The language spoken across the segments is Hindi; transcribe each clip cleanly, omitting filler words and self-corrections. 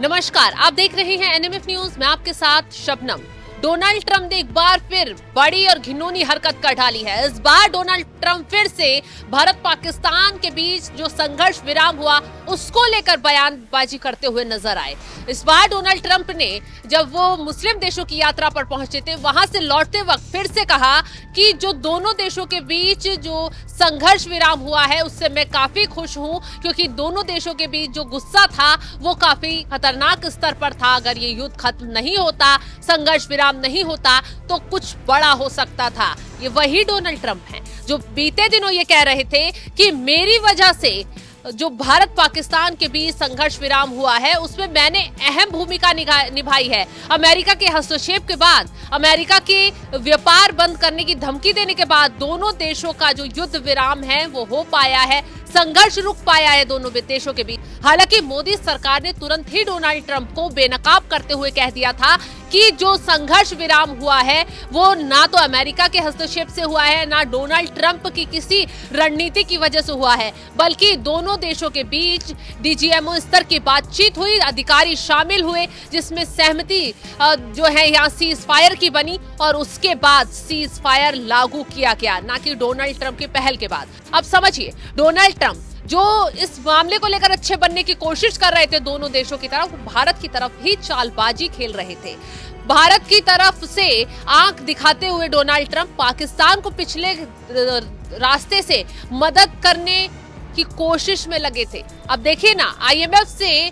नमस्कार, आप देख रहे हैं एनएमएफ न्यूज। मैं आपके साथ शबनम। डोनाल्ड ट्रंप ने एक बार फिर बड़ी और घिनौनी हरकत कर डाली है। इस बार डोनाल्ड ट्रंप फिर से भारत पाकिस्तान के बीच जो संघर्ष विराम हुआ उसको लेकर बयानबाजी करते हुए नजर आए। इस बार डोनाल्ड ट्रंप ने जब वो मुस्लिम देशों की यात्रा पर पहुंचे थे, वहां से लौटते वक्त फिर से कहा कि जो दोनों देशों के बीच जो संघर्ष विराम हुआ है उससे मैं काफी खुश हूं, क्योंकि दोनों देशों के बीच जो गुस्सा था वो काफी खतरनाक स्तर पर था। अगर ये युद्ध खत्म नहीं होता, संघर्ष विराम नहीं होता, तो कुछ बड़ा हो सकता था। ये वही डोनाल्ड ट्रंप हैं जो बीते दिनों ये कह रहे थे कि मेरी वजह से जो भारत पाकिस्तान के बीच संघर्ष विराम हुआ है उसमें मैंने अहम भूमिका निभाई है। अमेरिका के हस्तक्षेप के बाद, अमेरिका के व्यापार बंद करने की धमकी देने के बाद दोनों देशों का जो युद्ध विराम है वो हो पाया है, संघर्ष रुक पाया है दोनों देशों के बीच। हालांकि मोदी सरकार ने तुरंत ही डोनाल्ड ट्रंप को बेनकाब करते हुए कह दिया था कि जो संघर्ष विराम हुआ है वो ना तो अमेरिका के हस्तक्षेप से हुआ है, ना डोनाल्ड ट्रंप की किसी रणनीति की वजह से हुआ है, बल्कि दोनों देशों के बीच डीजीएमओ स्तर की बातचीत हुई, अधिकारी शामिल हुए, जिसमें सहमति जो है यहाँ सीज फायर की बनी और उसके बाद सीज फायर लागू किया गया, ना कि डोनाल्ड ट्रंप की पहल के बाद। अब समझिए, डोनाल्ड ट्रंप जो इस मामले को लेकर अच्छे बनने की कोशिश कर रहे थे दोनों देशों की तरफ, भारत की तरफ ही चालबाजी खेल रहे थे। भारत की तरफ से आंख दिखाते हुए डोनाल्ड ट्रंप पाकिस्तान को पिछले रास्ते से मदद करने की कोशिश में लगे थे। अब देखिए ना, आईएमएफ से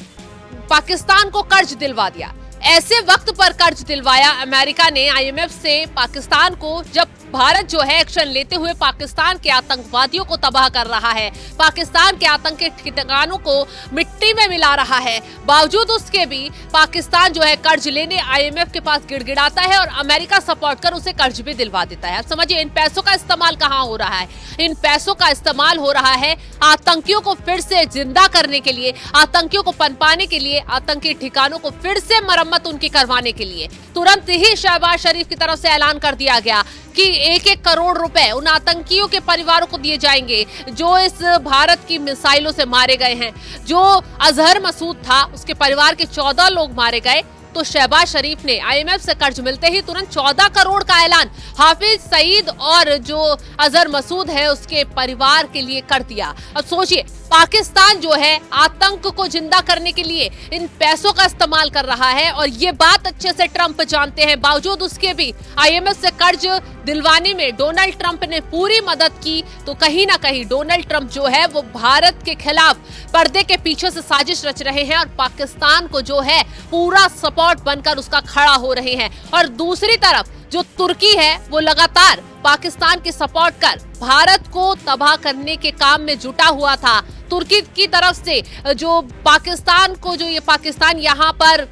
पाकिस्तान को कर्ज दिलवा दिया। ऐसे वक्त पर कर्ज दिलवाया अमेरिका ने आईएमएफ से पाकिस्तान को, जब भारत जो है एक्शन लेते हुए पाकिस्तान के आतंकवादियों को तबाह कर रहा है, पाकिस्तान के आतंक के ठिकानों को मिट्टी में मिला रहा है। बावजूद उसके भी पाकिस्तान जो है कर्ज लेने आईएमएफ के पास गिड़गिड़ाता है और अमेरिका सपोर्ट कर उसे कर्ज भी दिलवा देता है। अब समझिए, इन पैसों का इस्तेमाल कहाँ हो रहा है? इन पैसों का इस्तेमाल हो रहा है आतंकियों को फिर से जिंदा करने के लिए, आतंकियों को पनपाने के लिए, आतंकी ठिकानों को फिर से मरम्मत उनकी करवाने के लिए। तुरंत ही शहबाज शरीफ की तरफ से ऐलान कर दिया गया कि 1-1 करोड़ रुपए उन आतंकियों के परिवारों को दिए जाएंगे जो इस भारत की मिसाइलों से मारे गए हैं। जो अजहर मसूद था, उसके परिवार के 14 लोग मारे गए। तो शहबाज शरीफ ने आईएमएफ से कर्ज मिलते ही तुरंत 14 करोड़ का ऐलान हाफिज सईद और जो अजहर मसूद है उसके परिवार के लिए कर दिया। अब सोचिए, पाकिस्तान जो है आतंक को जिंदा करने के लिए इन पैसों का इस्तेमाल कर रहा है और ये बात अच्छे से ट्रंप जानते हैं। बावजूद उसके भी आईएमएफ से कर्ज दिलवाने में डोनाल्ड ट्रंप ने पूरी मदद की। तो कहीं ना कहीं डोनाल्ड ट्रंप जो है वो भारत के खिलाफ पर्दे के पीछे से साजिश रच रहे हैं और पाकिस्तान को जो है पूरा सपोर्ट बनकर उसका खड़ा हो रहे हैं। और दूसरी तरफ जो तुर्की है वो लगातार पाकिस्तान के सपोर्ट कर भारत को तबाह करने के काम में जुटा हुआ था। तुर्की की तरफ से जो पाकिस्तान को, जो ये पाकिस्तान यहाँ पर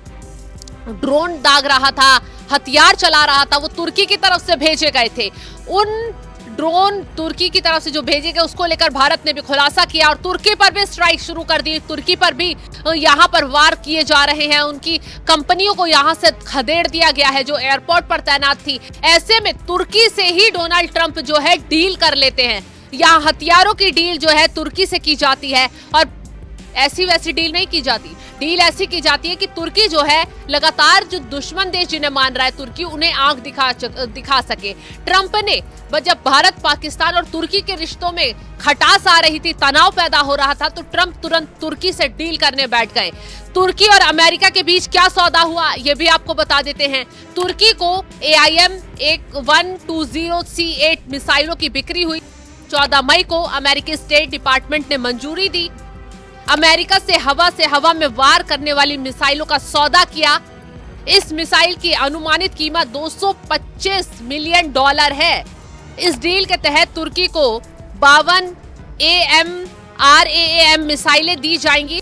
ड्रोन दाग रहा था, हथियार चला रहा था, वो तुर्की की तरफ से भेजे गए थे। उन ड्रोन तुर्की की तरफ से जो भेजे गए उसको लेकर भारत ने भी खुलासा किया और तुर्की पर भी स्ट्राइक शुरू कर दी। तुर्की पर भी यहाँ पर वार किए जा रहे हैं। उनकी कंपनियों को यहाँ से खदेड़ दिया गया है जो एयरपोर्ट पर तैनात थी। ऐसे में तुर्की से ही डोनाल्ड ट्रंप जो है डील कर लेते हैं। यहाँ हथियारों की डील जो है तुर्की से की जाती है और ऐसी वैसी डील नहीं की जाती। डील ऐसी की जाती है कि तुर्की जो है लगातार जो दुश्मन देश जिन्हें मान रहा है तुर्की, उन्हें आंख दिखा सके। ट्रंप ने जब भारत पाकिस्तान और तुर्की के रिश्तों में खटास आ रही थी, तनाव पैदा हो रहा था, तो ट्रंप तुरंत तुर्की से डील करने बैठ गए। तुर्की और अमेरिका के बीच क्या सौदा हुआ ये भी आपको बता देते हैं। तुर्की को AIM-120C8 मिसाइलों की बिक्री हुई। 14 मई को अमेरिकी स्टेट डिपार्टमेंट ने मंजूरी दी। अमेरिका से हवा में वार करने वाली मिसाइलों का सौदा किया। इस मिसाइल की अनुमानित कीमत $225 मिलियन है। इस डील के तहत तुर्की को 52 AMRAAM मिसाइलें दी जाएंगी।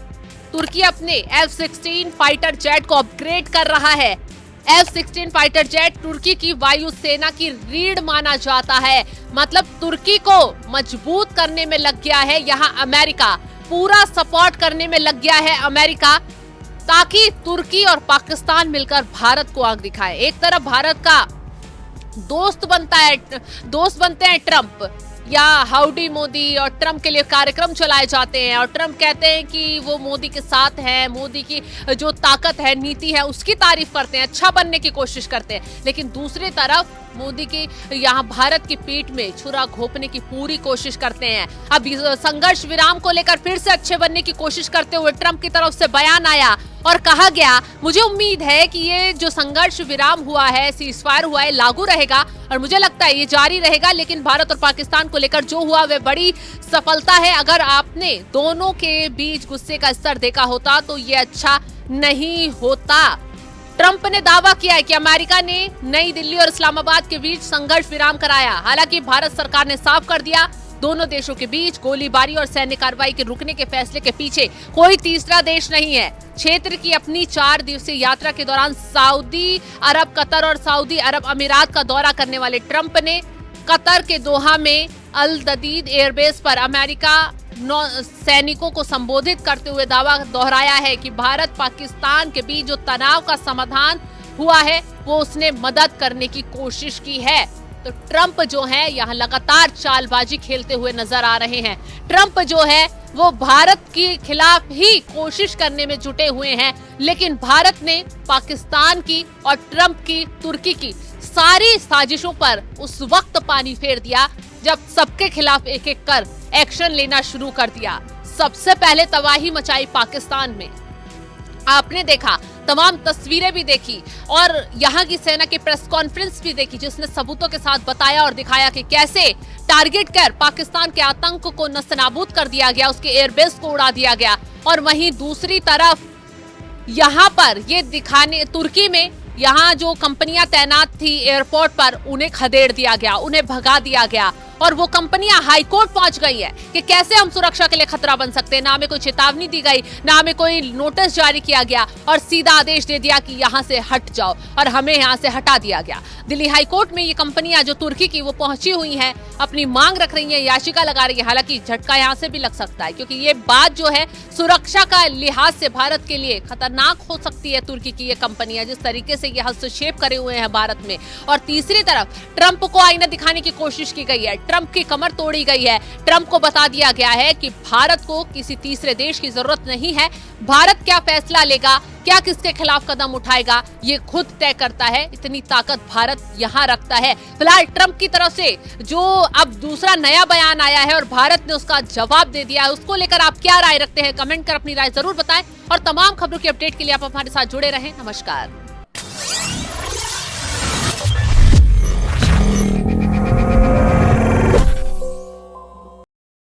तुर्की अपने F-16 फाइटर जेट को अपग्रेड कर रहा है। F-16 फाइटर जेट तुर्की की वायुसेना की रीढ़ माना जाता है। मतलब तुर्की को मजबूत करने में लग गया है यहाँ अमेरिका, पूरा सपोर्ट करने में लग गया है अमेरिका, ताकि तुर्की और पाकिस्तान मिलकर भारत को आंख दिखाए। एक तरफ भारत का दोस्त बनते हैं ट्रंप, या हाउडी मोदी और ट्रम्प के लिए कार्यक्रम चलाए जाते हैं और ट्रम्प कहते हैं कि वो मोदी के साथ हैं, मोदी की जो ताकत है, नीति है, उसकी तारीफ करते हैं, अच्छा बनने की कोशिश करते हैं। लेकिन दूसरी तरफ मोदी की यहाँ भारत की पीठ में छुरा घोंपने की पूरी कोशिश करते हैं। अब संघर्ष विराम को लेकर फिर से अच्छे बनने की कोशिश करते हुए ट्रम्प की तरफ से बयान आया और कहा गया, मुझे उम्मीद है कि ये जो संघर्ष विराम हुआ है, सीजफायर हुआ है, लागू रहेगा और मुझे लगता है ये जारी रहेगा। लेकिन भारत और पाकिस्तान को लेकर जो हुआ वह बड़ी सफलता है। अगर आपने दोनों के बीच गुस्से का स्तर देखा होता तो ये अच्छा नहीं होता। ट्रंप ने दावा किया है कि अमेरिका ने नई दिल्ली और इस्लामाबाद के बीच संघर्ष विराम कराया। हालांकि भारत सरकार ने साफ कर दिया, दोनों देशों के बीच गोलीबारी और सैन्य कार्रवाई के रुकने के फैसले के पीछे कोई तीसरा देश नहीं है। क्षेत्र की अपनी 4 दिवसीय यात्रा के दौरान सऊदी अरब, कतर और सऊदी अरब अमीरात का दौरा करने वाले ट्रंप ने कतर के दोहा में अल ददीद एयरबेस पर अमेरिका सैनिकों को संबोधित करते हुए दावा दोहराया है कि भारत पाकिस्तान के बीच जो तनाव का समाधान हुआ है वो उसने मदद करने की कोशिश की है। तो ट्रंप जो है यहाँ लगातार चालबाजी खेलते हुए नजर आ रहे हैं। ट्रंप जो है वो भारत के खिलाफ ही कोशिश करने में जुटे हुए हैं, लेकिन भारत ने पाकिस्तान की और ट्रंप की, तुर्की की सारी साजिशों पर उस वक्त पानी फेर दिया जब सबके खिलाफ एक एक कर एक्शन लेना शुरू कर दिया। सबसे पहले तबाही मचाई पाकिस्तान में। आपने देखा, तमाम तस्वीरें भी देखी और यहाँ की सेना की प्रेस कॉन्फ्रेंस भी देखी, जिसने सबूतों के साथ बताया और दिखाया कि कैसे टारगेट कर पाकिस्तान के आतंक को नस्तनाबूद कर दिया गया, उसके एयरबेस को उड़ा दिया गया। और वहीं दूसरी तरफ यहाँ पर ये दिखाने, तुर्की में यहाँ जो कंपनियां तैनात थी एयरपोर्ट पर, उन्हें खदेड़ दिया गया, उन्हें भगा दिया गया और वो कंपनियां हाईकोर्ट पहुंच गई है कि कैसे हम सुरक्षा के लिए खतरा बन सकते हैं। ना हमें कोई चेतावनी दी गई, ना हमें कोई नोटिस जारी किया गया और सीधा आदेश दे दिया कि यहाँ से हट जाओ और हमें यहाँ से हटा दिया गया। दिल्ली हाईकोर्ट में ये कंपनियां जो तुर्की की वो पहुंची हुई हैं, अपनी मांग रख रही हैं, याचिका लगा रही है। हालांकि झटका यहाँ से भी लग सकता है क्योंकि ये बात जो है सुरक्षा का लिहाज से भारत के लिए खतरनाक हो सकती है। तुर्की की ये कंपनियां जिस तरीके से ये हस्तक्षेप करे हुए हैं भारत में। और तीसरी तरफ ट्रंप को आईना दिखाने की कोशिश की गई है, ट्रंप की कमर तोड़ी गई है। ट्रंप को बता दिया गया है कि भारत को किसी तीसरे देश की जरूरत नहीं है। भारत क्या फैसला लेगा, क्या किसके खिलाफ कदम उठाएगा, ये खुद तय करता है। इतनी ताकत भारत यहाँ रखता है। फिलहाल ट्रंप की तरफ से जो अब दूसरा नया बयान आया है और भारत ने उसका जवाब दे दिया है, उसको लेकर आप क्या राय रखते हैं? कमेंट कर अपनी राय जरूर बताएं और तमाम खबरों की अपडेट के लिए आप हमारे साथ जुड़े रहें। नमस्कार।